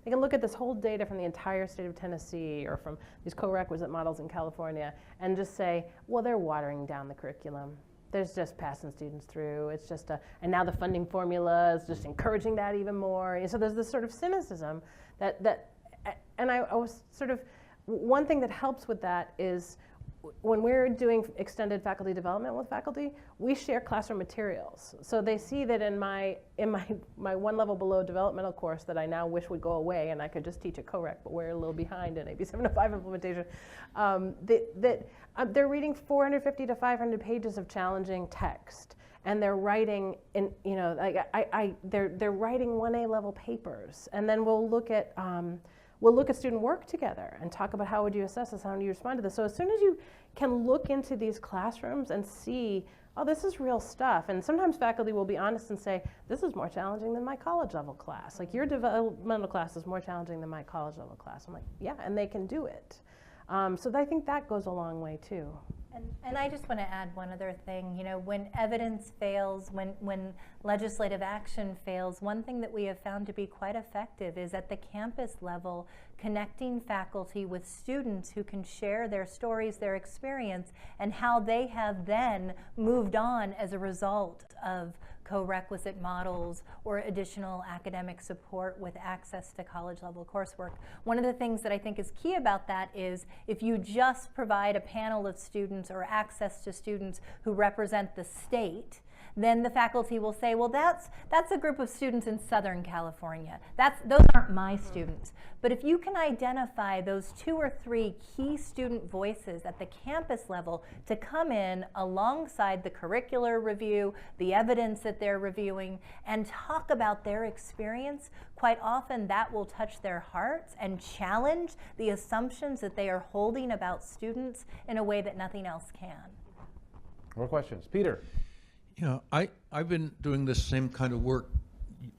can look at this whole data from the entire state of Tennessee or from these co-requisite models in California and just say, well, they're watering down the curriculum. There's just passing students through. It's just and now the funding formula is just encouraging that even more. And so there's this sort of cynicism and I was sort of, one thing that helps with that is when we're doing extended faculty development with faculty, we share classroom materials. So they see that in my one level below developmental course that I now wish would go away and I could just teach a co-rec, but we're a little behind in AB 705 implementation, they're reading 450 to 500 pages of challenging text. And they're writing in, they're writing 1A level papers. And then we'll look at student work together and talk about how would you assess this, how do you respond to this. So as soon as you can look into these classrooms and see, oh, this is real stuff. And sometimes faculty will be honest and say, this is more challenging than my college level class. Like your developmental class is more challenging than my college level class. I'm like, yeah, and they can do it. So I think that goes a long way too. And I just want to add one other thing. You know, when evidence fails, when legislative action fails, one thing that we have found to be quite effective is at the campus level, connecting faculty with students who can share their stories, their experience, and how they have then moved on as a result of co-requisite models or additional academic support with access to college level coursework. One of the things that I think is key about that is if you just provide a panel of students or access to students who represent the state, then the faculty will say, well, that's a group of students in Southern California. Those aren't my students. But if you can identify those 2 or 3 key student voices at the campus level to come in alongside the curricular review, the evidence that they're reviewing, and talk about their experience, quite often that will touch their hearts and challenge the assumptions that they are holding about students in a way that nothing else can. More questions? Peter. Yeah, I've been doing this same kind of work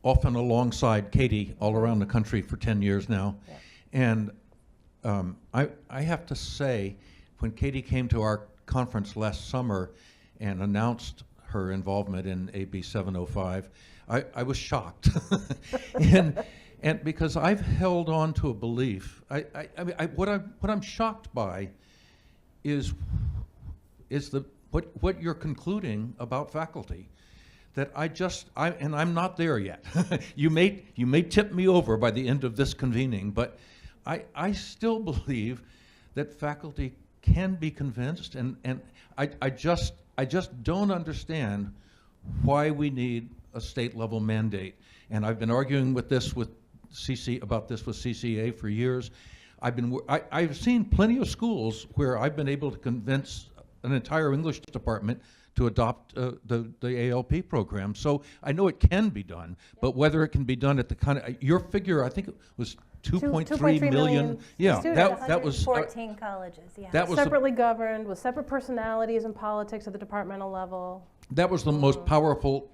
often alongside Katie all around the country for 10 years now. Yeah. And I have to say, when Katie came to our conference last summer and announced her involvement in AB 705, I was shocked. and because I've held on to a belief, what I'm shocked by is what you're concluding about faculty, that and I'm not there yet. You may tip me over by the end of this convening, but I still believe that faculty can be convinced, and I just don't understand why we need a state level mandate. And I've been arguing about this with CCA for years. I've seen plenty of schools where I've been able to convince an entire English department to adopt the ALP program. So I know it can be done, but whether it can be done at the kind of, your figure, I think it was 2.3 million. Yeah, that was 14 colleges. Yeah, that was separately governed with separate personalities and politics at the departmental level. That was the most powerful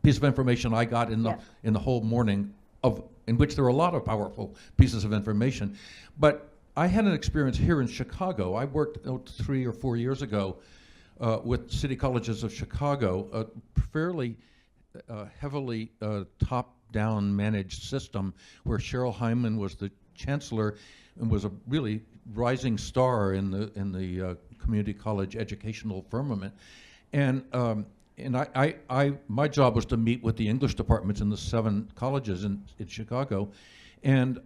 piece of information I got in the whole morning, in which there were a lot of powerful pieces of information. But I had an experience here in Chicago. I worked 3 or 4 years ago with City Colleges of Chicago, a fairly heavily top-down managed system where Cheryl Hyman was the chancellor and was a really rising star in the community college educational firmament. And my job was to meet with the English departments in the 7 colleges in Chicago, and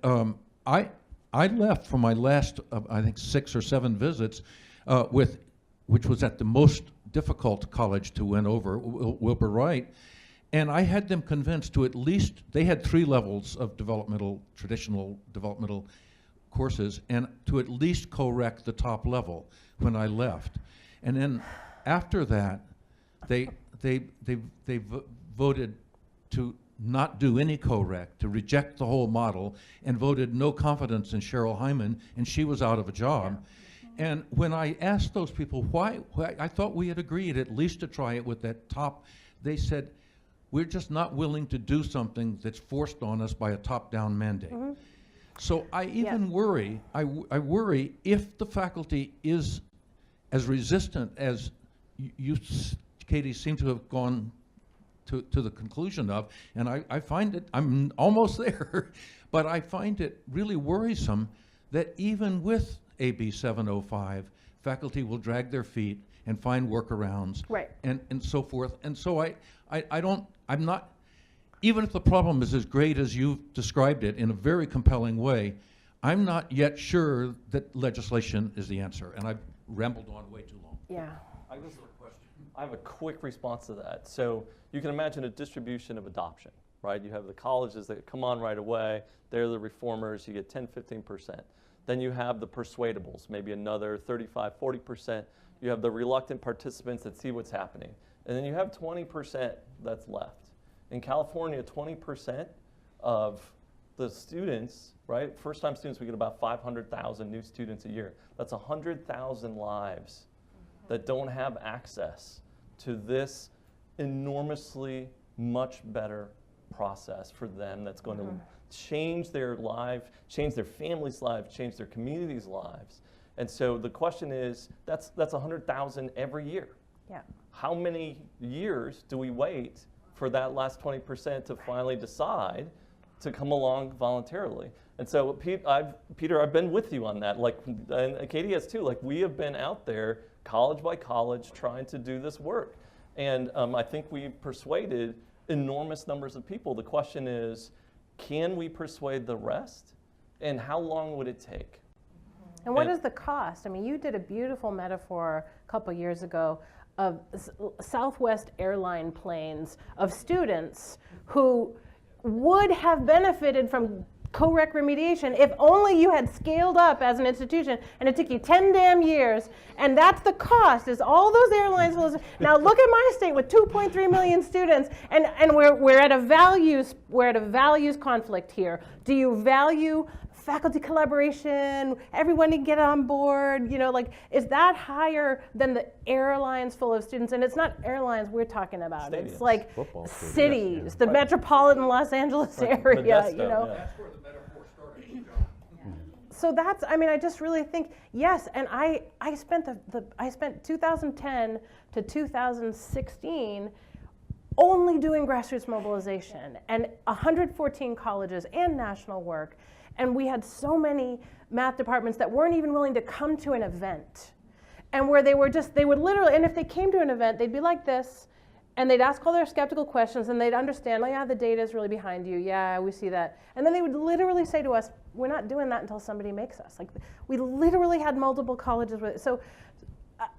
I left from my last, I think, 6 or 7 visits with which was at the most difficult college to win over, Wilbur Wright. And I had them convinced to at least, they had 3 levels of traditional developmental courses, and to at least co-rec the top level when I left. And then after that, they voted to not do any co-rec, to reject the whole model, and voted no confidence in Cheryl Hyman, and she was out of a job. Yeah. And when I asked those people why, I thought we had agreed at least to try it with that top, they said, we're just not willing to do something that's forced on us by a top-down mandate. Mm-hmm. So I even worry, I worry if the faculty is as resistant as you, Katie, seem to have gone to the conclusion of, and I find it, I'm almost there, but I find it really worrisome that even with AB 705, faculty will drag their feet and find workarounds, right, and so forth. And so I'm not, even if the problem is as great as you've described it in a very compelling way, I'm not yet sure that legislation is the answer. And I've rambled on way too long. Yeah. I have a quick response to that. So you can imagine a distribution of adoption, right? You have the colleges that come on right away. They're the reformers. You get 10, 15%. Then you have the persuadables, maybe another 35, 40%. You have the reluctant participants that see what's happening. And then you have 20% that's left. In California, 20% of the students, right? First-time students, we get about 500,000 new students a year. That's 100,000 lives that don't have access to this enormously much better process for them that's going to change their life, change their families' lives, change their communities' lives. And so the question is, that's 100,000 every year. Yeah. How many years do we wait for that last 20% to finally decide to come along voluntarily? And so, Peter, I've been with you on that. Like, and Katie has too. Like, we have been out there, college by college, trying to do this work. And I think we've persuaded enormous numbers of people. The question is, can we persuade the rest? And how long would it take? And what is the cost? I mean, you did a beautiful metaphor a couple years ago of Southwest airline planes of students who would have benefited from co-rec remediation if only you had scaled up as an institution, and it took you 10 damn years, and that's the cost, is all those airlines. Now look at my state with 2.3 million students, and we're at a values conflict here. Do you value faculty collaboration, everyone to get on board, you know, like, is that higher than the airlines full of students? And it's not airlines we're talking about. Stadiums. It's like cities, yeah. the metropolitan Los Angeles area, Modesto, you know. yeah. That's where the metaphor started. So that's, I mean, I just really think, yes, and I spent I spent 2010 to 2016 only doing grassroots mobilization, and 114 colleges and national work. And we had so many math departments that weren't even willing to come to an event. And where they would literally, and if they came to an event, they'd be like this, and they'd ask all their skeptical questions, and they'd understand, oh yeah, the data is really behind you, yeah, we see that. And then they would literally say to us, we're not doing that until somebody makes us. Like, we literally had multiple colleges with it. So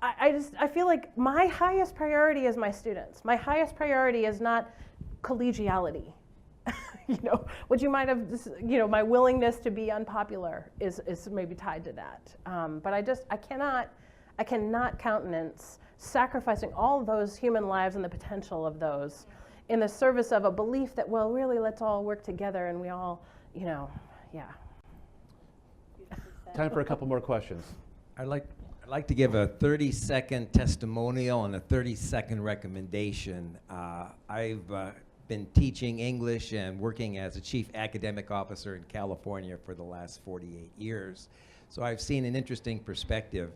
I feel like my highest priority is my students. My highest priority is not collegiality. You know, what you might have, you know, my willingness to be unpopular is maybe tied to that. But I cannot countenance sacrificing all those human lives and the potential of those in the service of a belief that, well, really, let's all work together and we all, you know, yeah. Time for a couple more questions. I'd like to give a 30-second testimonial and a 30-second recommendation. I've been teaching English and working as a chief academic officer in California for the last 48 years. So I've seen an interesting perspective.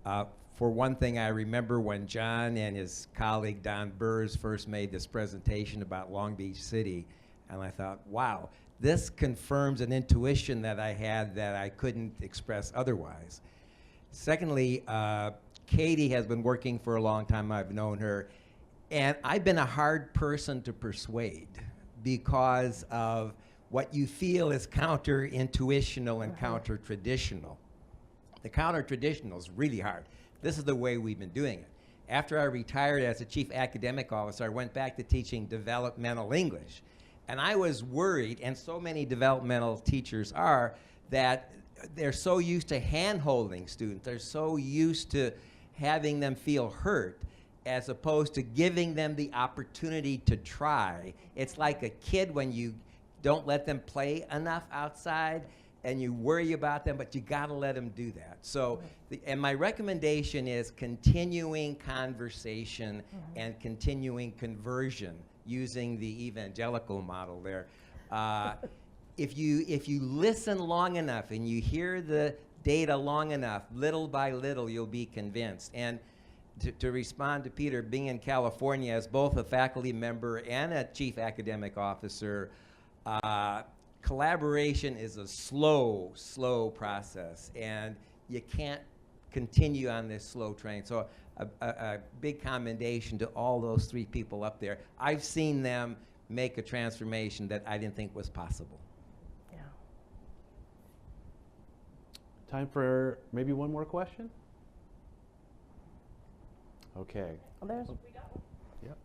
For one thing, I remember when John and his colleague Don Burrs first made this presentation about Long Beach City, and I thought, wow, this confirms an intuition that I had that I couldn't express otherwise. Secondly, Katie has been working for a long time. I've known her. And I've been a hard person to persuade because of what you feel is counter-intuitional and counter-traditional. The counter-traditional is really hard. This is the way we've been doing it. After I retired as a chief academic officer, I went back to teaching developmental English. And I was worried, and so many developmental teachers are, that they're so used to hand-holding students. They're so used to having them feel hurt, as opposed to giving them the opportunity to try. It's like a kid when you don't let them play enough outside and you worry about them, but you gotta let them do that. So, and my recommendation is continuing conversation and continuing conversion using the evangelical model there. If you listen long enough and you hear the data long enough, little by little, you'll be convinced. And to respond to Peter, being in California as both a faculty member and a chief academic officer, collaboration is a slow process, and you can't continue on this slow train. So a big commendation to all those three people up there. I've seen them make a transformation that I didn't think was possible. Yeah. Time for maybe one more question? Okay. Well, there's. Yep.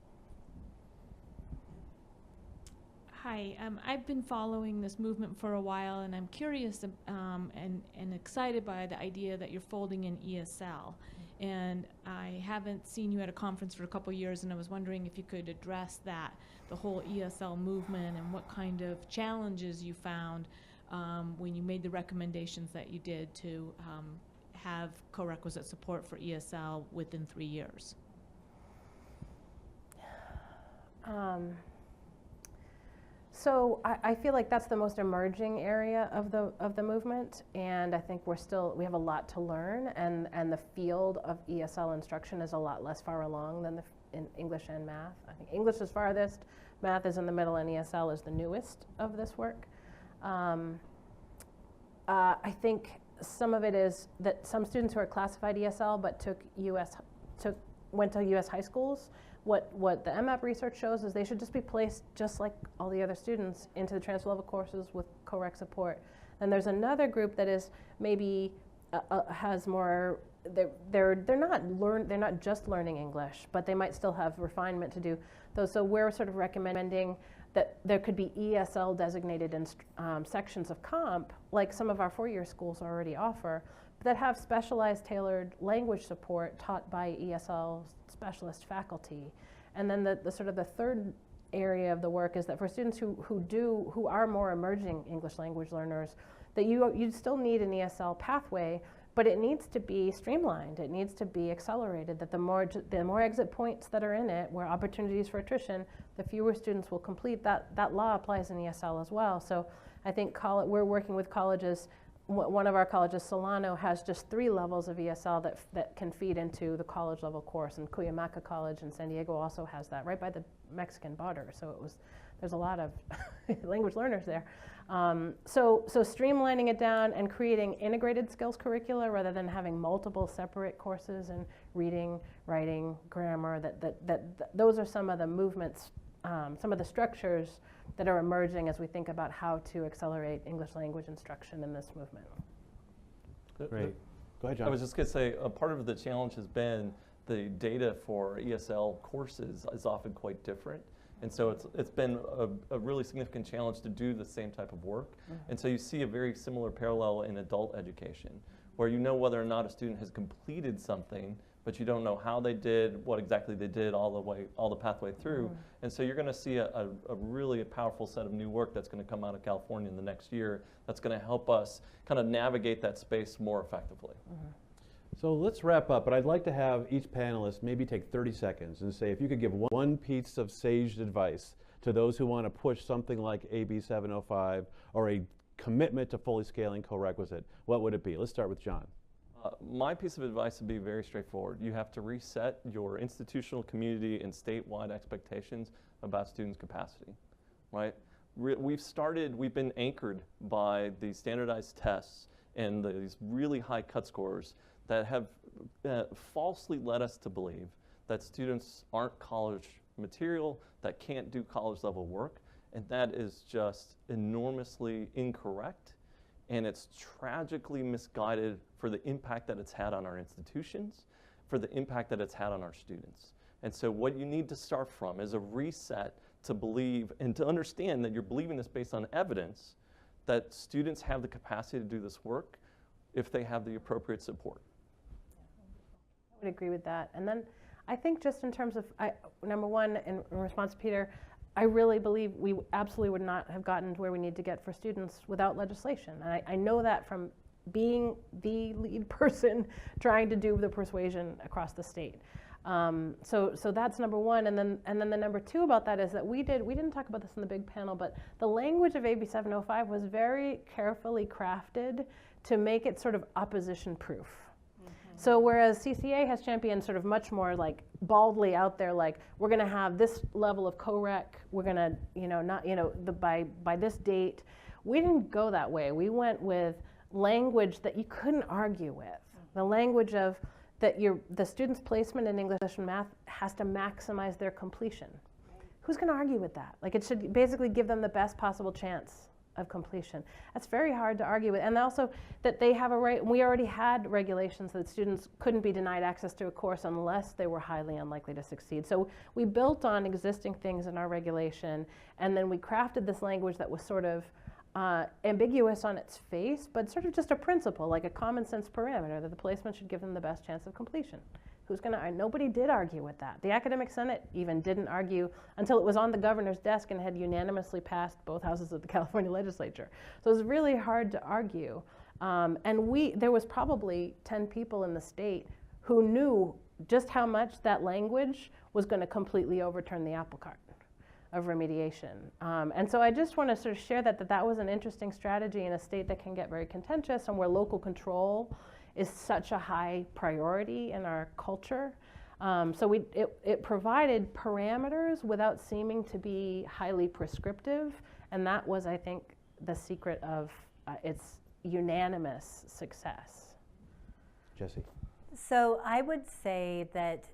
Hi, I've been following this movement for a while, and I'm curious and excited by the idea that you're folding in ESL. And I haven't seen you at a conference for a couple years, and I was wondering if you could address that, the whole ESL movement, and what kind of challenges you found when you made the recommendations that you did to have co-requisite support for ESL within 3 years. So I feel like that's the most emerging area of the movement, and I think we have a lot to learn, and the field of ESL instruction is a lot less far along than in English and math. I think English is farthest, math is in the middle, and ESL is the newest of this work. I think some of it is that some students who are classified ESL but went to U.S. high schools, what the MAP research shows is they should just be placed just like all the other students into the transfer level courses with co-rec support. And there's another group that is maybe has more. They're not just learning English, but they might still have refinement to do. So we're sort of recommending that there could be ESL designated in sections of comp, like some of our 4-year schools already offer, that have specialized tailored language support taught by ESL specialist faculty. And then the sort of the third area of the work is that for students who are more emerging English language learners, that you still need an ESL pathway, but it needs to be streamlined. It needs to be accelerated, that the more exit points that are in it, where opportunities for attrition, the fewer students will complete. That law applies in ESL as well. So I think we're working with colleges. One of our colleges, Solano, has just 3 levels of ESL that can feed into the college level course, and Cuyamaca College in San Diego also has that right by the Mexican border. So there's a lot of language learners there. So streamlining it down and creating integrated skills curricula rather than having multiple separate courses in reading, writing, grammar. Those are some of the movements, some of the structures that are emerging as we think about how to accelerate English language instruction in this movement. Great. Go ahead, John. I was just going to say, a part of the challenge has been the data for ESL courses is often quite different. And so it's been a really significant challenge to do the same type of work. And so you see a very similar parallel in adult education, where you know whether or not a student has completed something, but you don't know how they did, what exactly they did all the pathway through. And so you're going to see a really powerful set of new work that's going to come out of California in the next year that's going to help us kind of navigate that space more effectively. So let's wrap up, but I'd like to have each panelist maybe take 30 seconds and say if you could give one piece of sage advice to those who want to push something like AB 705 or a commitment to fully scaling co-requisite, what would it be? Let's start with John. My piece of advice would be very straightforward. You have to reset your institutional, community, and statewide expectations about students' capacity, right? We've been anchored by the standardized tests and these really high cut scores that have falsely led us to believe that students aren't college material, that can't do college level work, and that is just enormously incorrect, and it's tragically misguided for the impact that it's had on our institutions. for the impact that it's had on our students. And so what you need to start from is a reset to believe and to understand that you're believing this based on evidence that students have the capacity to do this work if they have the appropriate support. I would agree with that. And then I think just in terms of, number one, in response to Peter, I really believe we absolutely would not have gotten to where we need to get for students without legislation. And I know that from being the lead person trying to do the persuasion across the state. So that's number one. And then the number two about that is that we didn't talk about this in the big panel, but the language of AB 705 was very carefully crafted to make it sort of opposition proof. So whereas CCA has championed sort of much more like baldly out there, like we're going to have this level of co-rec, we're going to, by this date, we didn't go that way. We went with language that you couldn't argue with. The language of that the student's placement in English and math has to maximize their completion. Who's going to argue with that? Like it should basically give them the best possible chance of completion. That's very hard to argue with. And also that they have a right, we already had regulations that students couldn't be denied access to a course unless they were highly unlikely to succeed. So we built on existing things in our regulation, and then we crafted this language that was sort of ambiguous on its face, but sort of just a principle, like a common sense parameter that the placement should give them the best chance of completion. Who's gonna, nobody did argue with that. The Academic Senate even didn't argue until it was on the governor's desk and had unanimously passed both houses of the California legislature. So it was really hard to argue. And there was probably 10 people in the state who knew just how much that language was gonna completely overturn the apple cart of remediation. And so I just want to sort of share that was an interesting strategy in a state that can get very contentious and where local control is such a high priority in our culture. So it provided parameters without seeming to be highly prescriptive, and that was, I think, the secret of its unanimous success. Jesse? So I would say that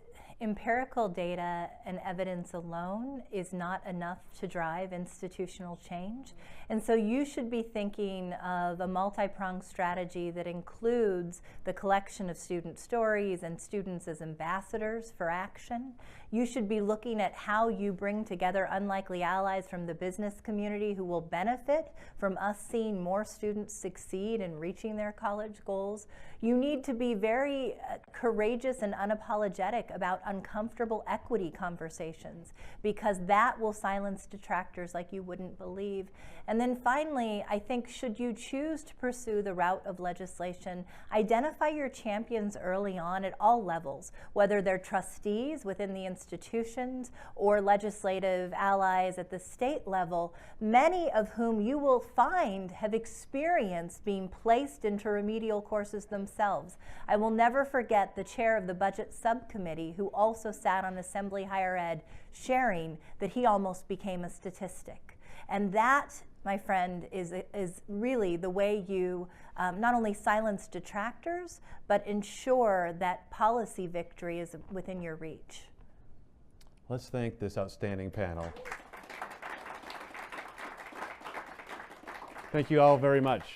empirical data and evidence alone is not enough to drive institutional change. And so you should be thinking of a multi-pronged strategy that includes the collection of student stories and students as ambassadors for action. You should be looking at how you bring together unlikely allies from the business community who will benefit from us seeing more students succeed in reaching their college goals. You need to be very courageous and unapologetic about uncomfortable equity conversations, because that will silence detractors like you wouldn't believe. And then finally, I think should you choose to pursue the route of legislation, identify your champions early on at all levels, whether they're trustees within the institutions or legislative allies at the state level, many of whom you will find have experienced being placed into remedial courses themselves. I will never forget the chair of the budget subcommittee who also sat on Assembly Higher Ed sharing that he almost became a statistic. And that, my friend, is really the way you not only silence detractors, but ensure that policy victory is within your reach. Let's thank this outstanding panel. Thank you all very much.